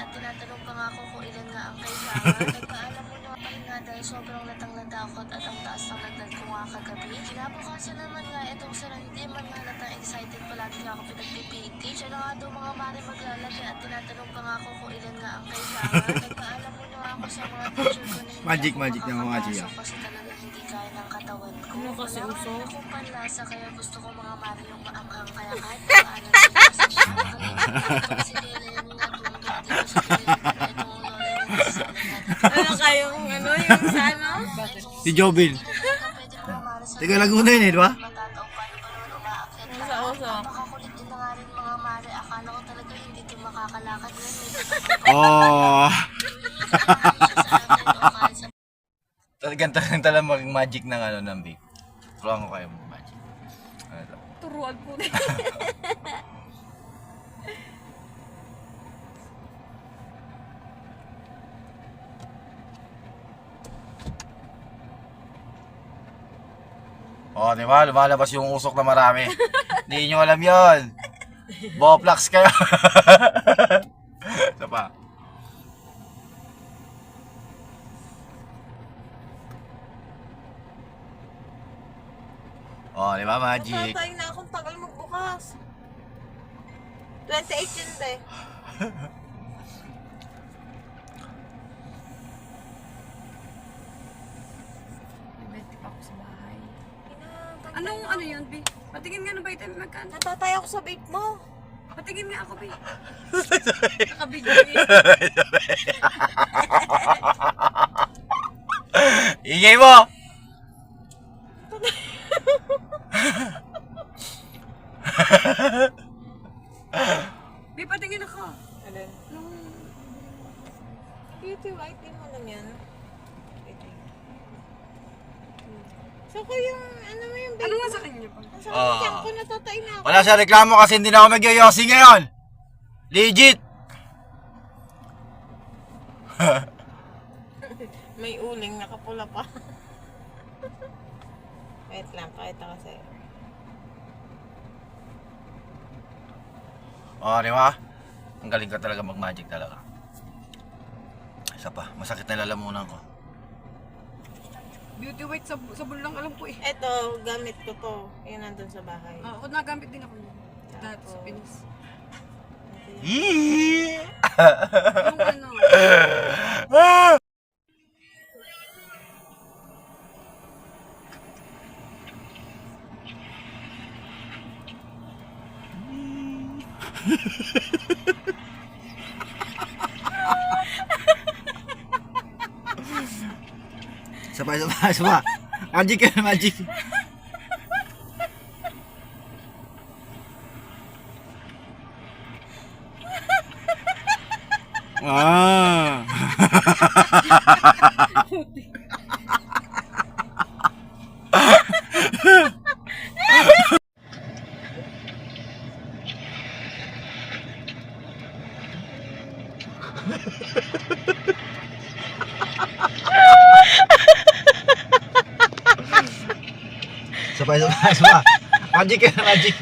at tinatanong pa nga ako kung ilan nga ang kailangan. Nagpaalam mo na ako nga dahil sobrang latang-lata ako at ang taas ng lagnat ko nga kagabi. Kinabukasan naman nga itong sarang hindi man nga latang excited palagi nga ako pinagpipiti. Siya na nga daw mga mare maglalagay at tinatanong pa nga ako kung ilan nga ang kailangan. Nagpaalam mo na ako sa mga teacher ko na Magic na mga Gia. kasi talaga hindi kaya ng katawan ko. Ano kasi Wala uso? nga akong panlasa kaya gusto ko mga mare yung maanghang kaya kahit paano Ano kayong ano yung sa ano? Si Jobin. Taga Laguna yun eh, di ba? Sa uso. Makakulit din na nga rin mga mare. Akala ko talaga hindi ito makakalakad na. Oh. Ganto lang mag-magic ng ano ng vape. Turuan ko kayo mag-magic. Ano to? Turuan po na. Oh, di ba? Lumalabas yung usok na marami. Hindi nyo alam yon. Boplax kayo. Isa pa. Oh, di ba? Magic. Matatay na akong tagal magbukas. 28 yun ba eh. Bibeti pa ako sa bahay. Anong ano yun, Bi? Patingin nga ng vitamin magkano. Natatay ako sa vape mo. Patingin nga ako, Bi. Nakabigay eh. Ingay mo! Bi, patingin ako. Alin? Nung... Beauty white din mo lang yan. So ko yung ano mo yung Ano nga sa kanya pa? Sa akin ko natatay na ako. Wala siya reklamo kasi hindi na ako magyoyosi ngayon. Legit! May uling nakapula pa. Wait lang, pakita kasi. Oh, di ba? Ang galing ka talaga mag-magic talaga. Isa pa, masakit na lalamunan ko. Beauty white sabon lang alam ko eh. Eto, gamit ko to. Yan nandun sa bahay. Ako nagamit din ako yun. Dati sa Pinas. Yee! Yung ano, Isa pa. Magic ka, magic. Ah. Isa pa. Magic ka, magic.